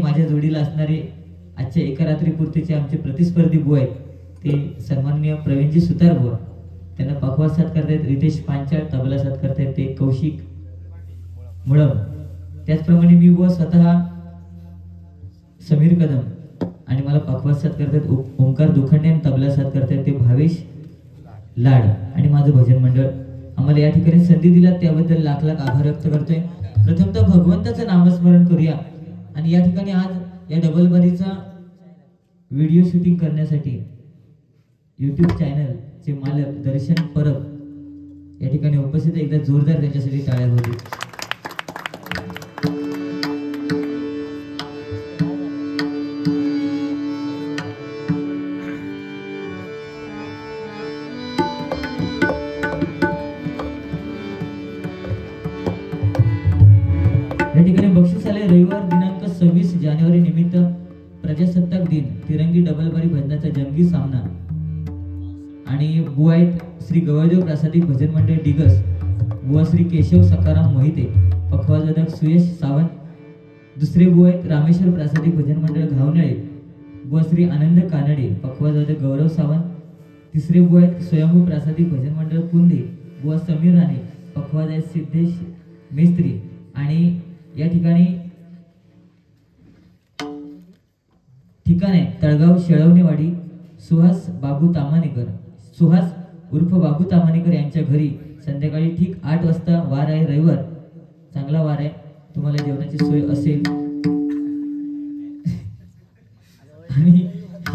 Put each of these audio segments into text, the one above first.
माझ्या जोडीला असणारे आजच्या एका रात्री पुरतेचे आमचे प्रतिस्पर्धी बुवा आहेत ते सन्माननीय प्रवीणजी सुतार बुवा, त्यांना पखवाज साथ करतायत रितेश पांचाळ, तबला साथ करतायत ते कौशिक मुळम, त्याचप्रमाणे मी बुवा स्वतः समीर कदम आणि मला पखवाज साथ करतायत ओंकार दुखंडे आणि तबला साथ करतायत ते भावेश लाड आणि माझं भजन मंडळ. आम्हाला या ठिकाणी संधी दिला त्याबद्दल लाख लाख आभार व्यक्त करतोय. प्रथमतः भगवंताचं नामस्मरण करूया आणि या ठिकाणी आज या डबल बारीचा व्हिडिओ शूटिंग करण्यासाठी YouTube चॅनलचे मालक दर्शन परब या ठिकाणी उपस्थित, एकदा जोरदार त्यांच्यासाठी टाळ्या होतील. या ठिकाणी बक्षीस आले. रविवार दिनांक 26 जानेवारी निमित्त प्रजासत्ताक दिन तिरंगी डबल बारी भजनाचा जंगी सामना आणि बुवा आहेत श्री गवळदेव प्रासादिक भजन मंडळ डिगस बुवा श्री केशव सकाराम मोहिते, पखवाजवादक सुयश सावंत. दुसरे बुवा आहेत रामेश्वर प्रासादिक भजन मंडळ घावनळे, बुवा श्री आनंद कानडे, पखवाजवादक गौरव सावंत. तिसरे बुवा आहेत स्वयंभू प्रासादिक भजन मंडळ कुंदे, बुवा समीर राणे, पखवाज आहेत सिद्धेश मेस्त्री. आणि या ठिकाणी ठिकाण आहे तळगाव शेळवणेवाडी. सुहास बाबू तामानेकर, सुहास उर्फ बाबू तामानेकर यांच्या घरी संध्याकाळी ठीक 8 वाजता वार आहे, रविवार. चांगला वार आहे, तुम्हाला जेवणाची सोय असेल. आणि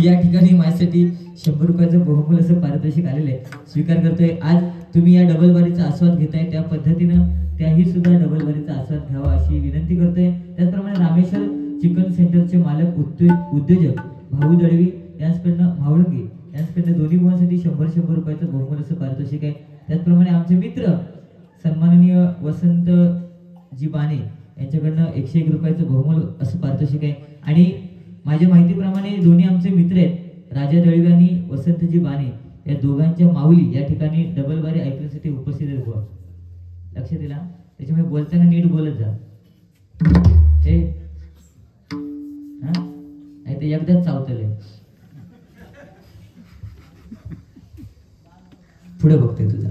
या ठिकाणी माझ्यासाठी 100 रुपयाचं बहुमूल असं पारितोषिक आलेलं आहे, स्वीकार करतोय. आज तुम्ही या डबल बारीचा आस्वाद घेताय त्या पद्धतीनं त्याही सुद्धा डबल बारीचा आस्वाद घ्यावा अशी विनंती करतोय. त्याचप्रमाणे रामेश्वर चिकन सेंटरचे मालक उद्योजक भाऊ दळवी यांच्याकडनं म्हावळंगे यांच्याकडनं दोन्ही बुवांसाठी 100 रुपयाचं बहुमूल असं पारितोषिक आहे. त्याचप्रमाणे आमचे मित्र सन्माननीय वसंतजी बाणे यांच्याकडनं 101 रुपयाचं बहुमूल असं पारितोषिक आहे. आणि माझ्या माहितीप्रमाणे दोन्ही आमचे मित्र आहेत राजा दळवी आणि वसंतजी बाणे, या दोघांच्या माऊली या ठिकाणी डबल बारी ऐकण्यासाठी उपस्थित आहेत बुवा. लक्ष दिला, त्याच्यामुळे बोलताना नीट बोलत जा. हे नाही ते एकदाच चावतलंय. पुढे बघते तुझा.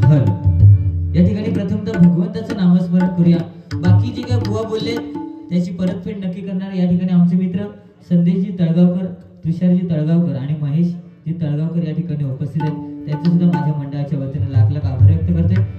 हल या ठिकाणी प्रथमतः भगवंताचं नामस्मरण करूया. बाकी जे काय बुवा बोलले त्याची परतफेड नक्की करणार या ठिकाणी आमचे मित्र संदेशजी तळगावकर, तुषारजी तळगावकर आणि महेशजी तळगावकर या ठिकाणी उपस्थित आहेत. त्यांचे सुद्धा माझ्या मंडळाच्या वतीने लाख लाख आभार व्यक्त करते.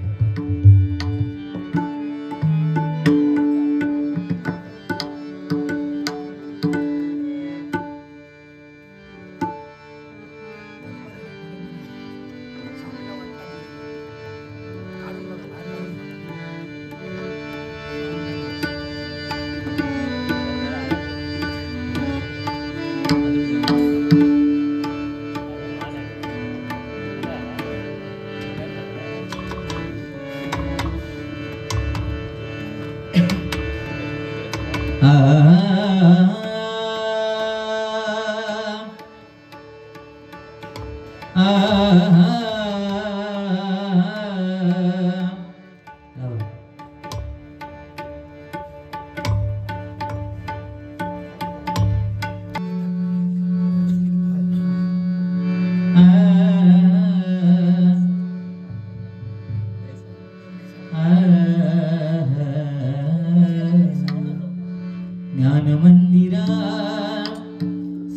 ज्ञान मंदिरा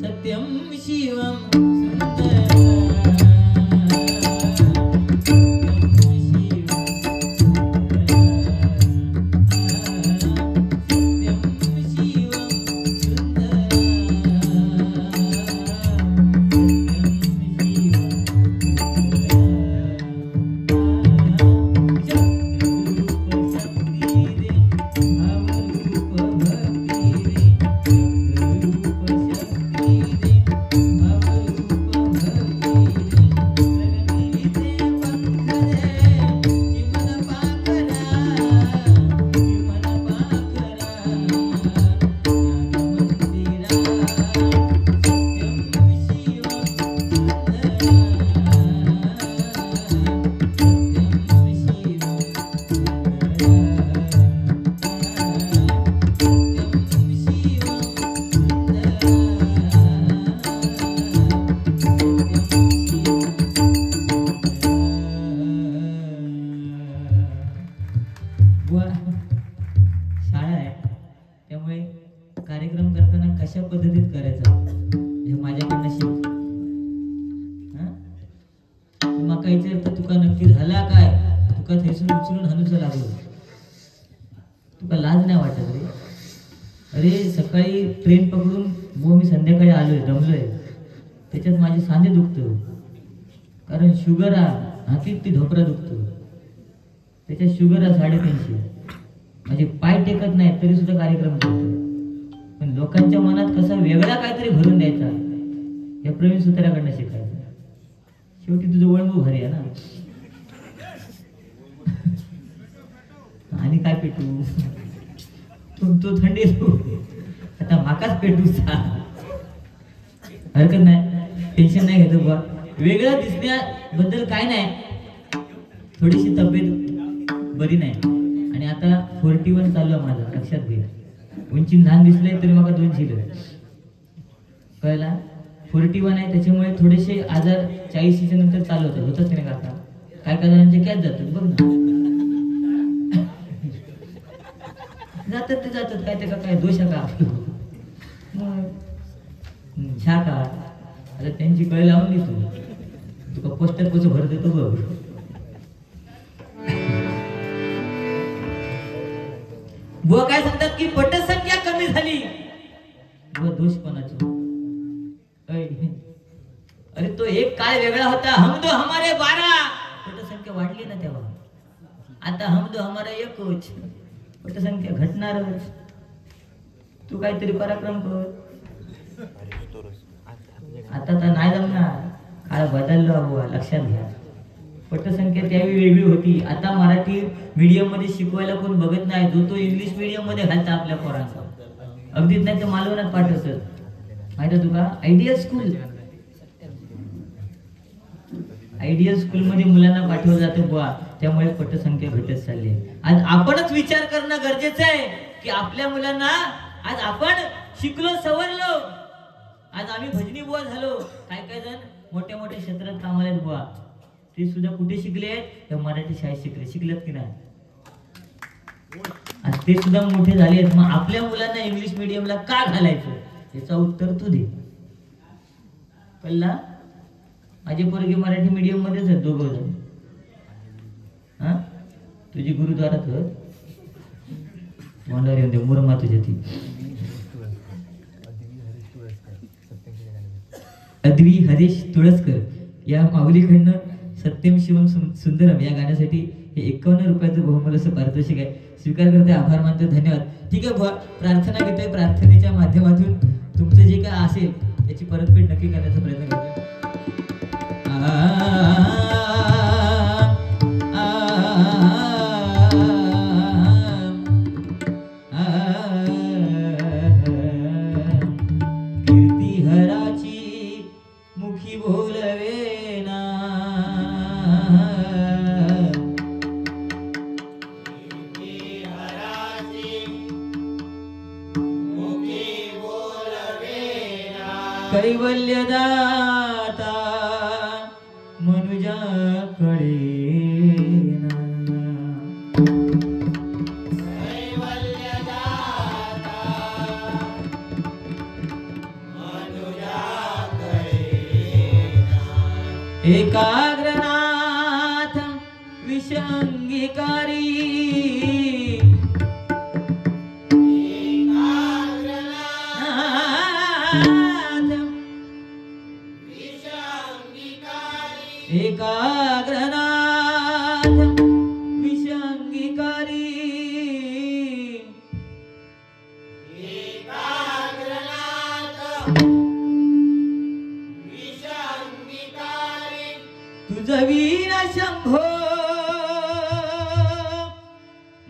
सत्यम शिवम शाळा आहे, त्यामुळे कार्यक्रम करताना कशा पद्धतीत करायचा हे माझ्याकडनं शिक. माका विचारतं तुका नक्की झाला काय, तुका थैसून उचलून हाणूचं लागलो, तुका लाज नाही वाटत रे? अरे सकाळी ट्रेन पकडून मी संध्याकाळी आलोय, दमलोय, त्याच्यात माझे सांधे दुखतो, कारण शुगर हातीत ती ढोपरा दुखतो, त्याच्यात शुगर 350. म्हणजे पाय टेकत नाही तरी सुद्धा कार्यक्रम करतो. पण लोकांच्या मनात कसा वेगळा काहीतरी भरून द्यायचा या प्रवीण सुताराकडनं शिकायचं. शेवटी तुझं वळणू भारी आहे ना. आणि काय पेटू तो थंडी आता माकाच पेटू. हरकत नाही, टेन्शन नाही घेतो बुवा. वेगळं दिसण्याबद्दल काय नाही, थोडीशी तब्येत बरी नाही आणि आता 41 चालू आहे माझं, लक्षात घे. उंची लहान दिसले तरी मला 2 झिल कळला. 41 आहे त्याच्यामुळे थोडेसे आजार 40च्या नंतर चालू होतात नाही काका. काय काय जणांचे कॅच जातात बघ ना, जातात ते जातात, काय ते का काय दोष आहे का छा का. आता त्यांची कळ लावून देतो, तुका पोस्टर कसं भर देतो बघ. बुवा काय सांगतात की पटसंख्या कमी झाली. बुवा दोष कोणाचा? अरे तो एक काळ वेगळा होता, हम दो हमारे 12, पटसंख्या वाढली ना तेव्हा. आता हम दो हमारे 1, पटसंख्या घटणारच. तू काहीतरी पराक्रम कर. आता तर नाही जमणार, काळ बदललो बुवा, लक्षात घ्या. पटसंख्या त्यावेळी वेगळी होती. आता मराठी मीडियम मध्ये शिकवायला कोण बघत नाही, जो तो इंग्लिश मीडियम मध्ये घालता आपल्या पोरांचा. अगदीच नाही तर मालवणात पाठवतात, माहिती तुका. आयडियल स्कूल मध्ये मुलांना पाठवलं जातं बुवा, त्यामुळे पटसंख्या घटत चालली आहे. आज आपणच विचार करणं गरजेचं आहे की आपल्या मुलांना, आज आपण शिकलो सवरलो, आज आम्ही भजनी बुवा झालो. काय काय जण मोठ्या मोठ्या क्षेत्रात कामाला आहेत बुवा, ते सुद्धा कुठे शिकले आहेत? त्या मराठी शाळेत शिकलेत की नाही? आज ते सुद्धा मोठे झाले आहेत. मग आपल्या मुलांना इंग्लिश मीडियमला का घालायचं, याचं उत्तर तू दे. कळला? माझे पोरगे मराठी मीडियम मध्येच आहेत दोघं जण. हा, तुझी गुरुद्वारात तोंडावर येऊन दे मुरमा तुझ्या ती. अद्वी हरीश तुळसकर या माऊलीकडनं सत्यम शिवम सुंदरम या गाण्यासाठी हे 51 रुपयाचं बहुमूल्य असं पारितोषिक आहे. स्वीकार करते, आभार मानतो, धन्यवाद. ठीक आहे, प्रार्थना घेतोय. प्रार्थनेच्या माध्यमातून तुमचं जे काय असेल त्याची परतफेड नक्की करण्याचा प्रयत्न करतोय. कीर्ती हराची मुखी बोलवे ना, कैवल्यदाता मनुजाकडे एकाग्रनाथ विषंगिकारी, एकाग्रनाथ विषंगिकारी, तुझ वीर शंभो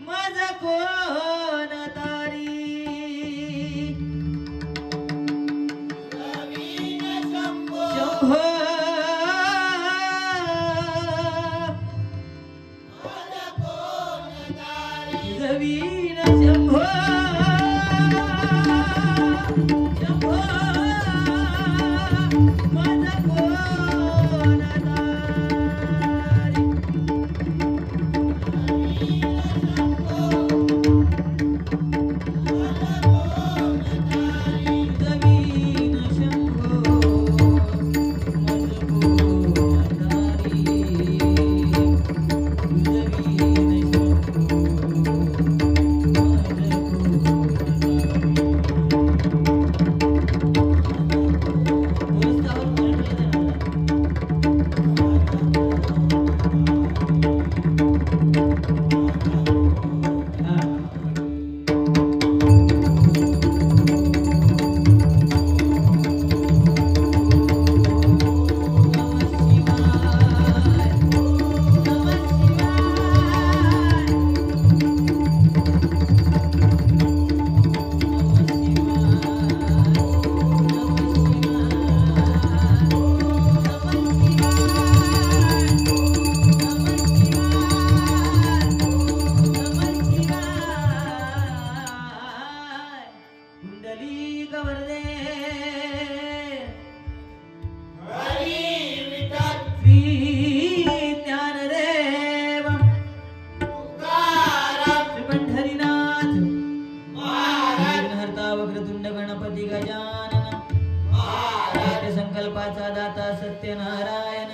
माझ कोण तारी, शंभो जवीन शंभो शंभो माझा कोण तारी, जवीन शंभो माझा कोण तारी, जवीन शंभो. संकल्पाचा दाता सत्यनारायण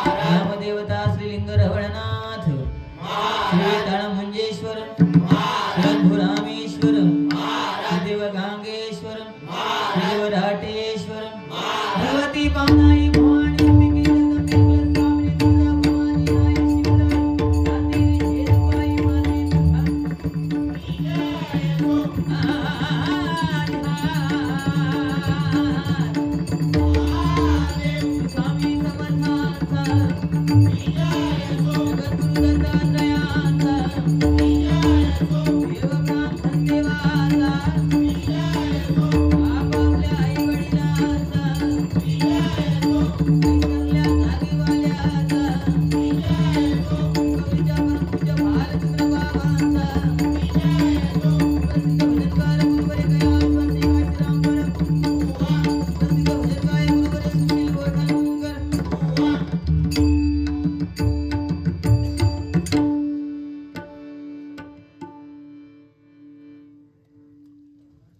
रामदेवता श्रीलिंग रवळनाथ श्री मंजेश्वर शंभू रामेश्वर देव गांगेश्वर देव राटेश्वर भगवती पावनाई भवानी अंबिके जगदंबे कुलस्वामिनी तुळजाभवानी आई शिवराई स्वामी समर्थ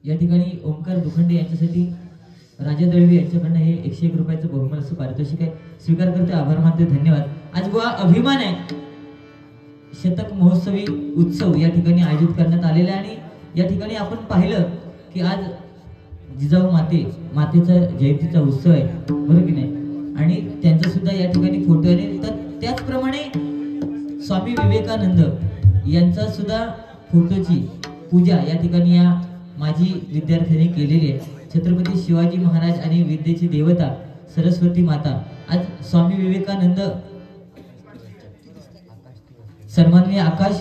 या ठिकाणी ओमकार दुखंडे यांच्यासाठी राजा दळवी यांच्याकडनं हे 101 रुपयाचं बहुमान असं पारितोषिक आहे. स्वीकार करते, आभार मानते, धन्यवाद. आज गोवा अभिमान आहे शतक महोत्सवी उत्सव या ठिकाणी आयोजित करण्यात आलेला आहे आणि या ठिकाणी आपण पाहिलं की आज जिजाऊ मातेचा जयंतीचा उत्सव आहे, बरोबर की नाही, आणि त्यांचा सुद्धा या ठिकाणी फोटो आहे. तर त्याचप्रमाणे स्वामी विवेकानंद यांचा सुद्धा फोटोची पूजा या ठिकाणी या माजी विद्यार्थ्यांनी केलेली आहे. छत्रपती शिवाजी महाराज आणि विद्येची देवता सरस्वती माता आज स्वामी विवेकानंद सन्माननीय आकाश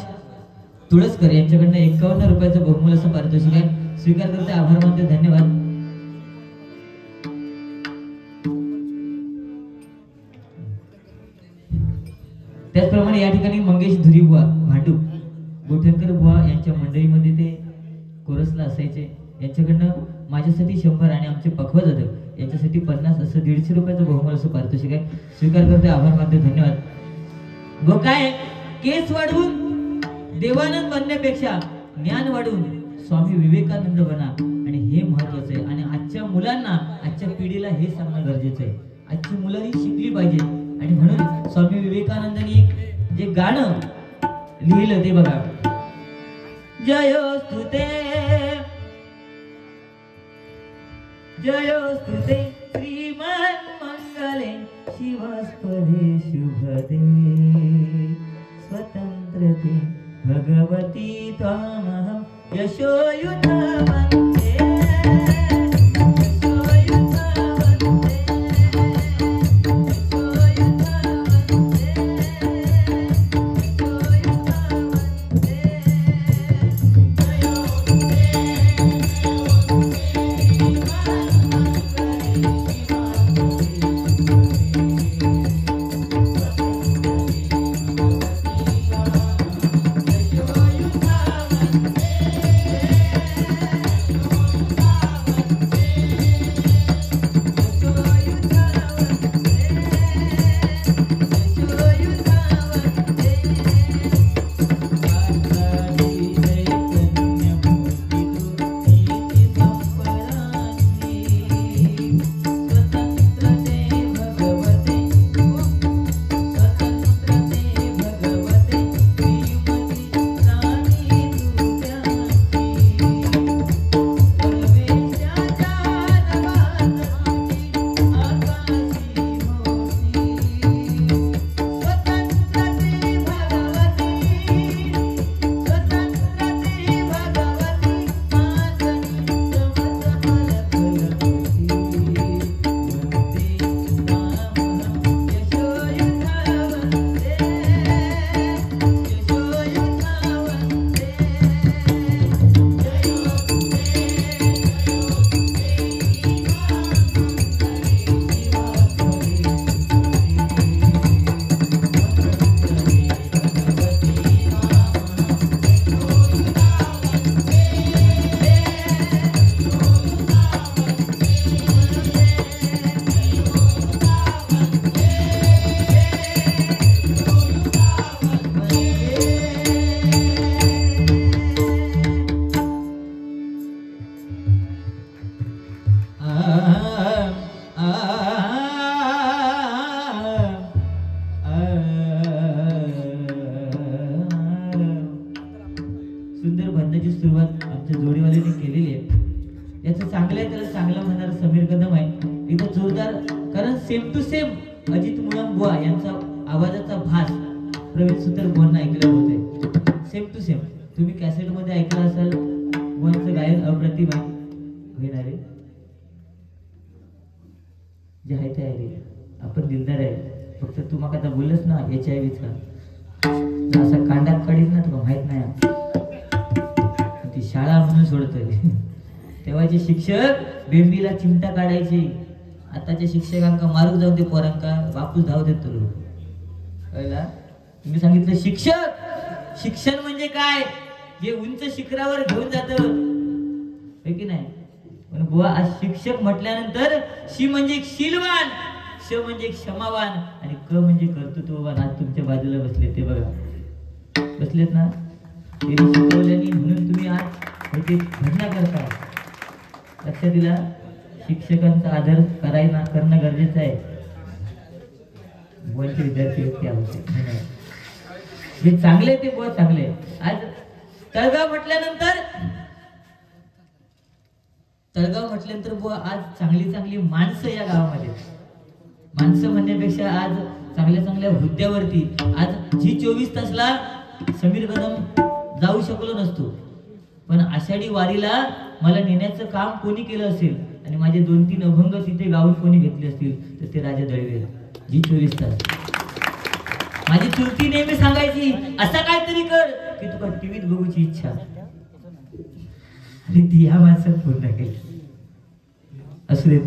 तुळसकर यांच्याकडनं 51 रुपयाचं बहुमूल्य असं पारितोषिक आहे. स्वीकार करते, आभार मानते, धन्यवाद. त्याचप्रमाणे या ठिकाणी मंगेश धुरी बुवा भांडू गोठणकर बुवा यांच्या मंडळीमध्ये ते कोरसला असायचे. यांच्याकडनं माझ्यासाठी 100 आणि आमचे पखवा जाधव यांच्यासाठी 50 असं 150 रुपयाचं बहुमान असं पारितोषिक आहे. स्वीकार करते, आभार मानते, धन्यवाद. गो काय केस वाढवून देवानंद बनण्यापेक्षा ज्ञान वाढवून स्वामी विवेकानंद बना, आणि हे महत्वाचं आहे. आणि आजच्या मुलांना, आजच्या पिढीला हे सांगणं गरजेचं आहे. आजची मुलं ही शिकली पाहिजे, आणि म्हणून स्वामी विवेकानंदांनी जे गाणं लिहिलं ते बघा. जयोस्तुते जयोस्तुते श्रीमन् मंगले शिवस्पदे शुभदे स्वतंत्रते भगवती त्वामहं यशोयुत वन्दे. चांगला म्हणणार समीर कदम आहे इथं जोरदार, कारण सेम टू सेम अजित मुळम बुवा यांचा आवाजाचा भास प्रवीण सुतार बुवांना ऐकलं होते. सेम टू सेम तुम्ही कॅसेट मध्ये ऐकलं असाल. बुवांचं गायन अप्रतिम आहे. होणार आहे जे आहे ते आहे रे. आपण दिलदार आहे. फक्त तू मग आता बोललंस ना HIV चा असा कांडात काढील ना तुला माहित नाही. ती शाळा म्हणून सोडतोय. तेव्हाचे शिक्षक बेंबीला चिमटा काढायचे. आताच्या शिक्षकांका मारू जाऊ दे, पोरांका वापस धाव देतो. कळला? तुम्ही सांगितलं शिक्षण म्हणजे काय, जे उंच शिखरावर घेऊन जात की नाही. पण बुवा आज शिक्षक म्हटल्यानंतर शी म्हणजे शीलवान, श म्हणजे क्षमावान आणि क म्हणजे कर्तृत्ववान. आज तुमच्या बाजूला बसले ते बघा, बसलेत ना. ते शिकवल्याने म्हणून तुम्ही आज होते घटना करता. लक्षात दिला. शिक्षकांचा आदर करणं गरजेचं आहे. बुवांचे विद्यार्थी व्यक्ती आवश्यक जे चांगले ते बुवा चांगले. आज तळगाव म्हटल्यानंतर बुवा आज चांगली माणसं या गावामध्ये. माणसं म्हणण्यापेक्षा आज चांगल्या हुद्द्यावरती. आज जी 24 तासला समीर कदम जाऊ शकलो नसतो, पण आषाढी वारीला मला नेण्याचं काम कोणी केलं असेल आणि माझे 2-3 अभंग तिथे गाऊन कोणी घेतले असतील तर ते राजा दळवे. जी 24 तास माझी चुलती नेहमी सांगायची असा काहीतरी कर की तुला टीव्हीत बघूची इच्छा, आणि ती या माणसात पूर्ण केली. असू देत.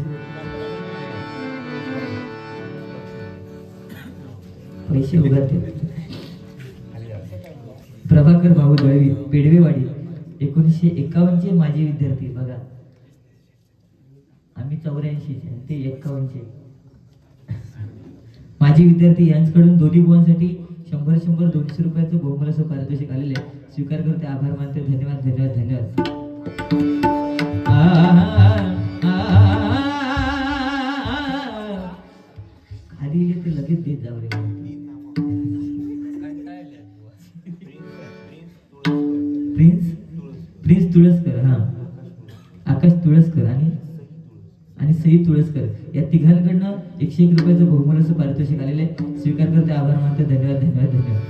पैसे उगारते. प्रभाकर भाऊ दळवी, पेडवेवाडी, 1951 चे माझे विद्यार्थी. बघा आम्ही 84 चे, ते 51 माझे विद्यार्थी. यांच्याकडून दोन्ही बुवांसाठी 100-200 रुपयाचं बहुमूल्याचं पारितोषिक आलेले. स्वीकार करते, आभार मानते. धन्यवाद धन्यवाद धन्यवाद. खाली ते लगेच देत जाऊ रे. प्रिन्स तुळसकर, हा आकाश तुळसकर आणि सई तुळसकर या तिघांकडनं 101 रुपयाचं बहुमूल्याचं पारितोषिक आलेले. स्वीकार करते, आभार मानते. धन्यवाद धन्यवाद धन्यवाद.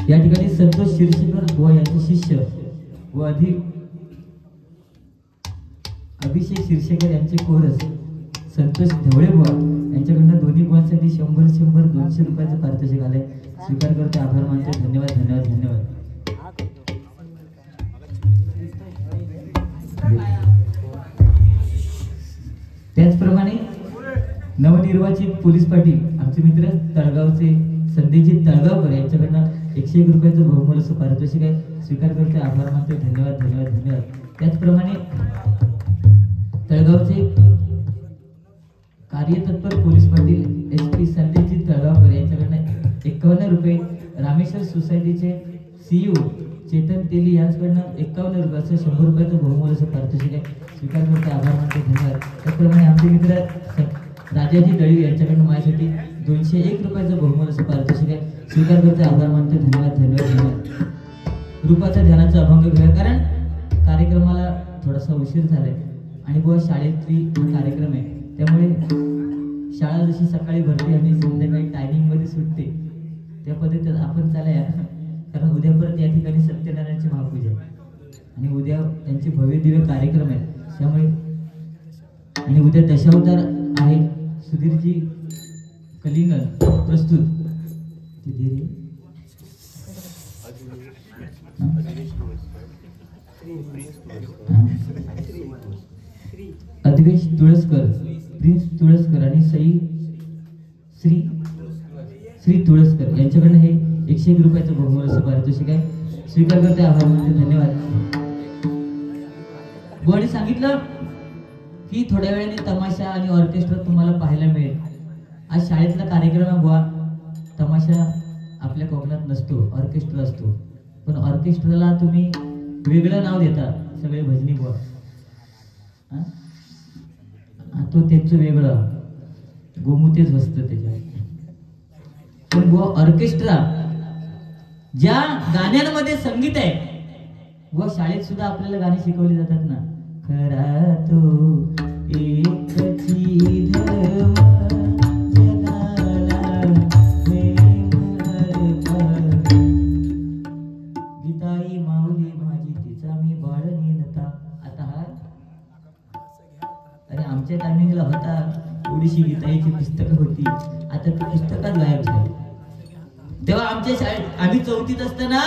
या ठिकाणी संतोष शिरशेकर बुवा यांचे शिष्य व अभिषेक शिरशेकर यांचे कोरस संतोष ढवळे बुवा यांच्याकडनं दोन्ही बुवांसाठी 100-200 रुपयाचं पारितोषिक आलंय. स्वीकार करते, आभार मानते. धन्यवाद धन्यवाद धन्यवाद. त्याचप्रमाणे नवनिर्वाचित पोलीस पाटील आमचे मित्र तळगावचे संदेशजी तळगावकर यांच्याकडनं 101 रुपयाचं बहुमूल्य असं पारितोषिक आहे. स्वीकार करते, आभार मानते. धन्यवाद धन्यवाद धन्यवाद. त्याचप्रमाणे तळगावचे कार्यतत्पर पोलीस पाटील SP संदेशजी तळगावकर यांच्याकडनं 51 रुपये रामेश्वर सोसायटीचे CEO चेतन तेली यांच्याकडनं 51 रुपयाचं 100 रुपयाचं बहुमूल्याचं पारितोषिक आहे, स्वीकार करते, आभार मानते, धन्यवाद. त्याचप्रमाणे आमचे मित्र राजाजी दळवी यांच्याकडनं माझ्यासाठी 201 रुपयाचं बहुमूल्याचं पारितोषिक आहे, स्वीकार करते, आभार मानते, धन्यवाद धन्यवाद धन्यवाद. रूपाचा ध्यानाचा अभंग घेऊया, कारण कार्यक्रमाला थोडासा उशीर झालाय आणि बुवा शाळेतली कार्यक्रम आहे, त्यामुळे शाळा जशी सकाळी भरते आणि संध्याकाळी टायमिंग मध्ये सुटते त्या पद्धतीत आपण चालूया, कारण उद्या परत या ठिकाणी सत्यनारायणाची महापूजा आहे आणि उद्या त्यांचे भव्य दिव्य कार्यक्रम आहे, त्यामुळे आणि उद्या दशावतार आहे. सुधीरजी कलिंगन प्रस्तुत अद्वेश तुळसकर, प्रिन्स तुळसकर आणि श्री तुळसकर यांच्याकडनं हे 101 रुपयाचं बहुमूल्याचं पारितोषिक आहे, स्वीकार करते, आभार मानते, धन्यवाद. बुवाने सांगितलं की थोड्या वेळाने तमाशा आणि ऑर्केस्ट्रा तुम्हाला पाहायला मिळेल. आज शाळेतला कार्यक्रम आहे बुवा, तमाशा आपल्या कोकणात नसतो, ऑर्केस्ट्रा असतो, पण ऑर्केस्ट्राला तुम्ही वेगळं नाव देता, सगळे भजनी बुवा, तो त्यांचं वेगळं गोमुतेच बसतं त्याच्यात. पण बुवा ऑर्केस्ट्रा ज्या गाण्यांमध्ये संगीत आहे, बुवा शाळेत सुद्धा आपल्याला गाणी शिकवली जातात ना, खरा तो एकची धर्म जगाला प्रेम अर्पण, गीताई माऊली माझी तिचा मी बाळ नेनता. आता हा अरे आमच्या टायमिंगला होता, थोडीशी गीताईची पुस्तकं होती, आता ती पुस्तकात गायब झाली. तेव्हा आमच्या शाळेत आम्ही 4थीत असताना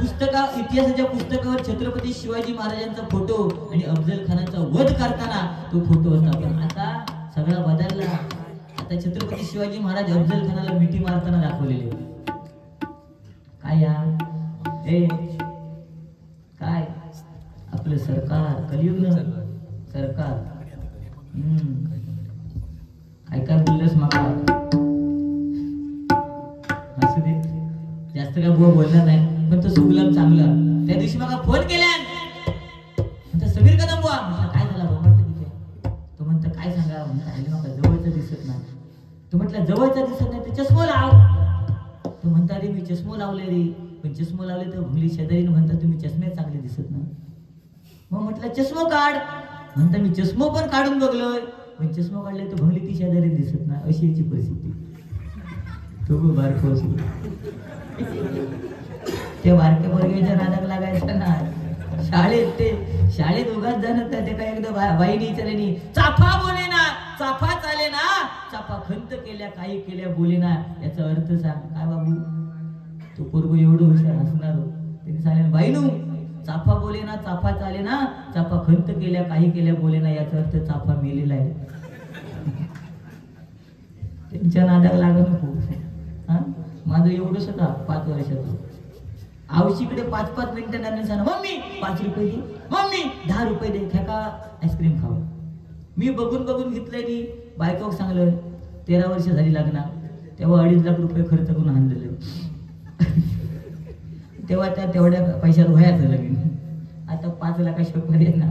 इतिहासाच्या पुस्तकावर छत्रपती शिवाजी महाराजांचा फोटो आणि अफजल खानाचा वध करताना तो फोटो होता, पण आता सगळा बदलला. आता छत्रपती शिवाजी महाराज अफजल खानाला मिठी मारताना दाखवलेले. काय या काय आपलं सरकार, कलियुग सरकार, काय बोललंस माका, असू दे, जास्त काय बुवा बोलणार नाही, पण तो सुगलम चांगला. त्या दिवशी मला फोन केला समीर कदम बुवा, काय झाला म्हटलं ठीक आहे. तो म्हणतो काय सांगा, म्हणलं नका जवळचं दिसत नाही. तो म्हटलं जवळचं दिसत नाही तर चष्मा लाव. तो म्हणता रे मी चष्मा लावले रे, पण चष्मा लावले तर भुली शेजारीने म्हणता तुम्ही चष्मे चांगले दिसत नाही. मग म्हटलं चष्मा काढ, म्हणता मी चष्मा पण काढून बघलोय, पण चष्मा काढले तर भंगली ती शेजारी दिसत नाही, अशी याची परिस्थिती. तो बारको त्या बारक्या वर्गाच्या नादाक लागायचं ना, शाळेत उगाच जाणत ते काय एकदा बाईने विचारली, चाफा बोले ना, चाफा चाले ना, चाफा खंत केल्या काही केल्या बोले ना, याचा अर्थ सांग. काय बाबू, तो पोरगो एवढं हुशार असणार, त्यांनी सांगितलं बाईनू चाफा बोले ना, चाफा चाले ना, चाफा खंत केल्या काही केल्या बोले ना, याचा अर्थ चाफा मेलेला आहे. त्यांच्या नादाक लागत नको. माझं एवढंच का 5 वर्षाचं आवशीकडे 5-5 मिनिटं सांग, मम्मी 5 रुपये दे, मम्मी 10 रुपये दे, खेका आईस्क्रीम खाऊ. मी बघून घेतलंय नी बायकोक सांगलं 13 वर्ष झाली लग्ना, तेव्हा 2.5 लाख रुपये खर्च करून आणलेले. तेव्हा त्या तेवढ्या पैशात व्हायचं लगीन. आता 5 लाखाशिवाय पर्याय ना,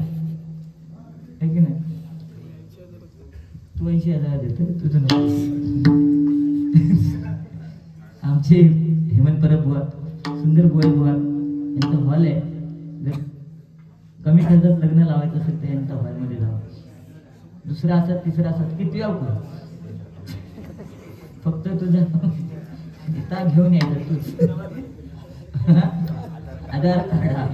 है की नाही. तू 80,000 देतो तुझं नको. आमचे हेमंत परब बुवा, सुंदर बुवा यांचा हॉल आहे, जर कमी खर्चात लग्न लावायचं असेल तर यांचा हॉलमध्ये लावा. दुसरा असत तिसरा असत किती याव, फक्त तुझा गीता घेऊन यायचं तूच, आधार कार्ड.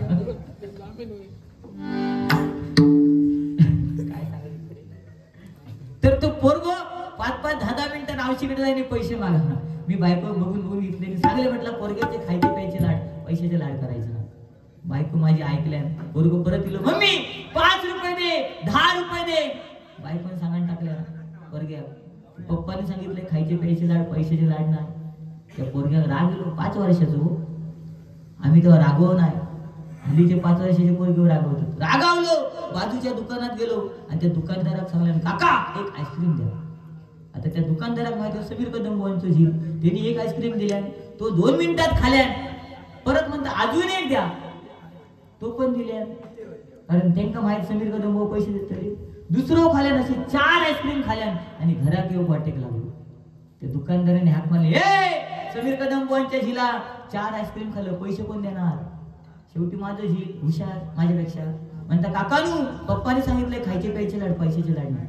तर तो पोरगो 5-5, 10-10 मिनिटं नावशीकडे जाईने पैसे मागा. मी बायको बघून घेतले, सांगले म्हटलं पोरग्याचे खायचे प्यायचे लाड, पैशाचे लाड करायचे ना. बायको माझी ऐकल्या, पोरगो परत दिलं, मम्मी 5 रुपये दे, 10 रुपये दे. बायकोने सांगायला टाकल्या पोरग्या, पप्पाने सांगितले खायचे प्यायचे लाड, पैशाचे लाड नाही. त्या पोरग्या राग गेलो. 5 वर्षाचं हो, आम्ही तेव्हा रागवू नाही, हल्लीचे 5 वर्षाचे पोरगे रागवतो. रागावलो, बाजूच्या दुकानात गेलो आणि त्या दुकानदाराक सांगलं, काका एक आईस्क्रीम द्या. आता त्या दुकानदाराक माहिती समीर कदम बुवांचं जीव, त्यांनी एक आईस्क्रीम दिल्या, तो 2 मिनिटात खाल्या. परत म्हणता अजून एक द्या. तो पण दिल्या. कारण त्यांना माहित समीर कदम भाऊ पैसे देतले. दुसरं खाल्यान असे 4 आईस्क्रीम खाल्यान आणि घरात येऊ वाटेक लागलो. ते दुकानदाराने हाक मारले, ए समीर कदम भाऊंच्या झिला 4 आईस्क्रीम खाल्लं, पैसे कोण देणार? शेवटी माझं झील हुशार माझ्यापेक्षा म्हणता, काकानू पप्पाने सांगितलंय खायचे प्यायचे लाड, पैशाचे लाड नाही.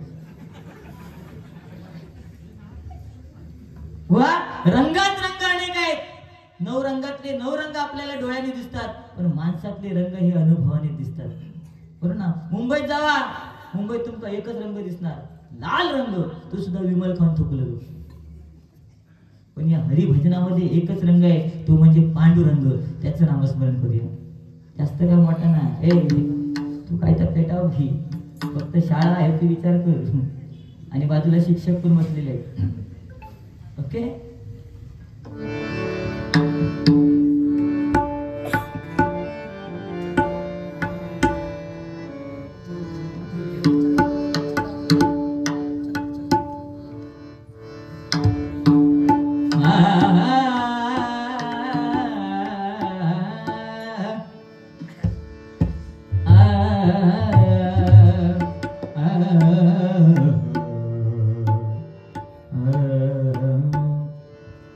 वा रंगात रंग अनेक आहेत. 9 रंगातले 9 रंग आपल्याला डोळ्याने दिसतात, पण माणसातले रंग हे अनुभवाने दिसतात. बरोबर ना? मुंबईत जावा, मुंबईत तुमचा एकच रंग दिसणार, लाल रंग, तो सुद्धा विमल खान थुकलेलो. पण या हरिभजनामध्ये एकच रंग आहे, तो म्हणजे पांडुरंग. त्याचं नामस्मरण करूया. जास्त काय मोठा ना, ए तू काय तर पेटाव घे, फक्त शाळा आहे ते विचार कर. आणि बाजूला शिक्षक पण बसलेले आहेत. ओके.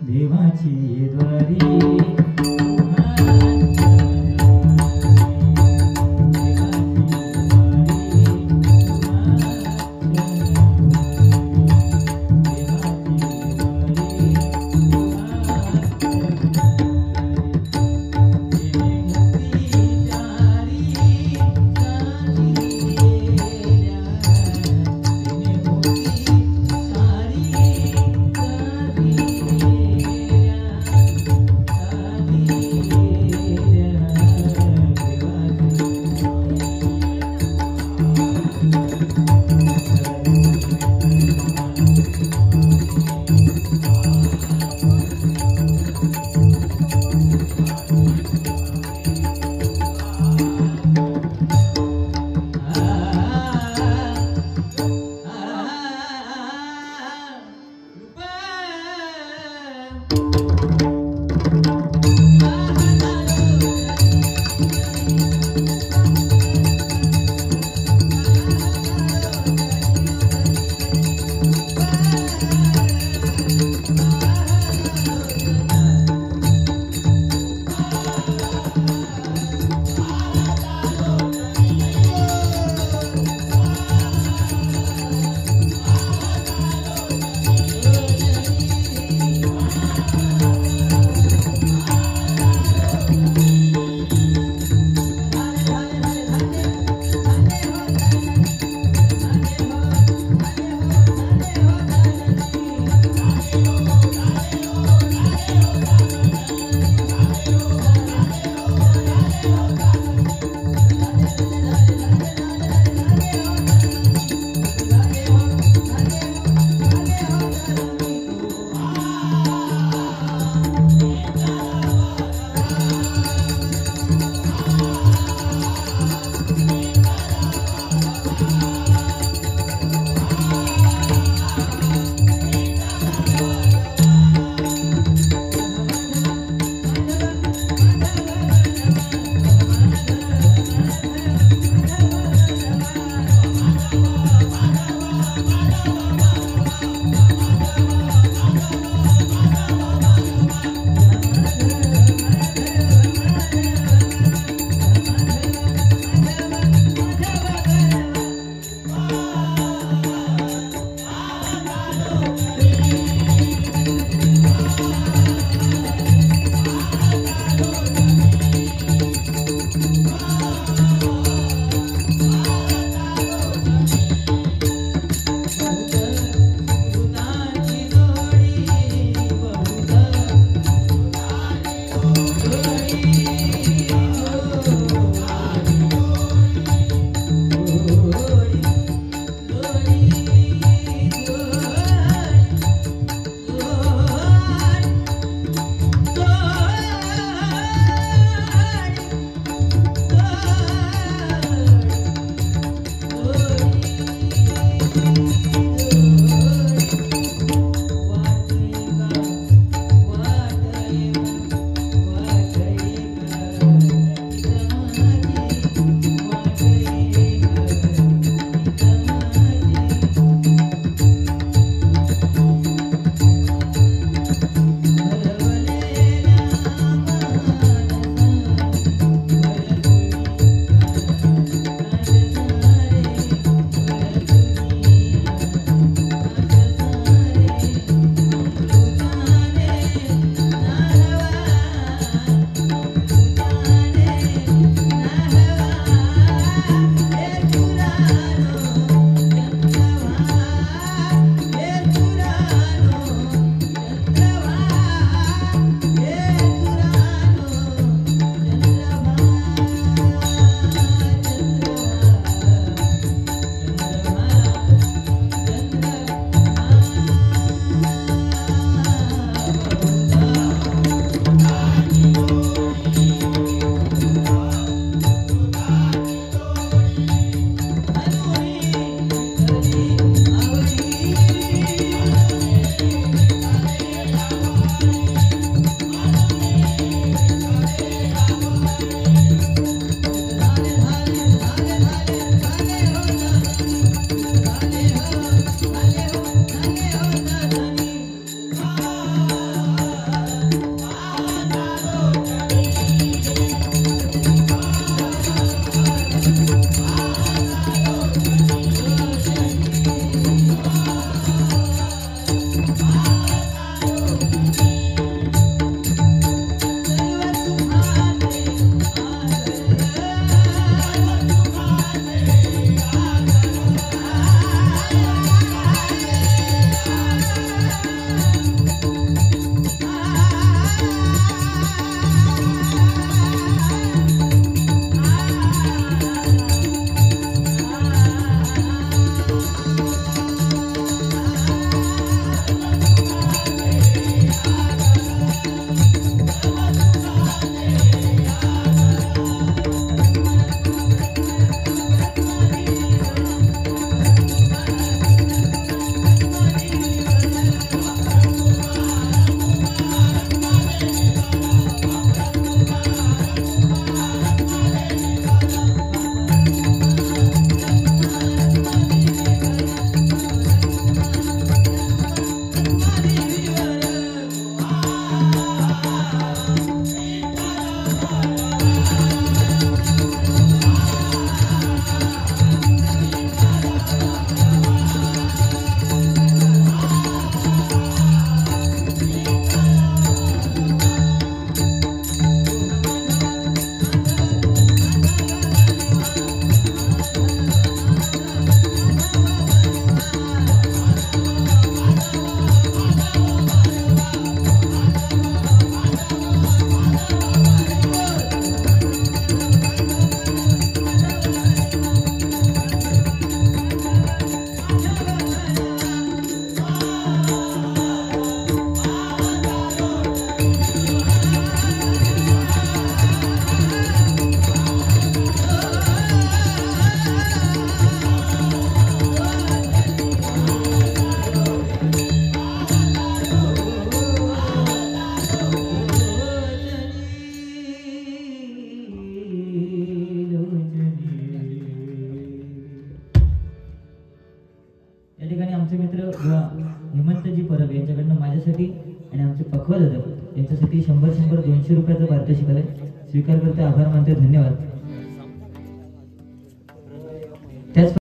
देवाची द्वारी किंवा हेमंतजी परब यांच्याकडनं माझ्यासाठी आणि आमचे पक्वा दादा यांच्यासाठी 100-200 रुपयाचं पारितोषिक आलंय. स्वीकार करते, आभार मानते, धन्यवाद. त्याच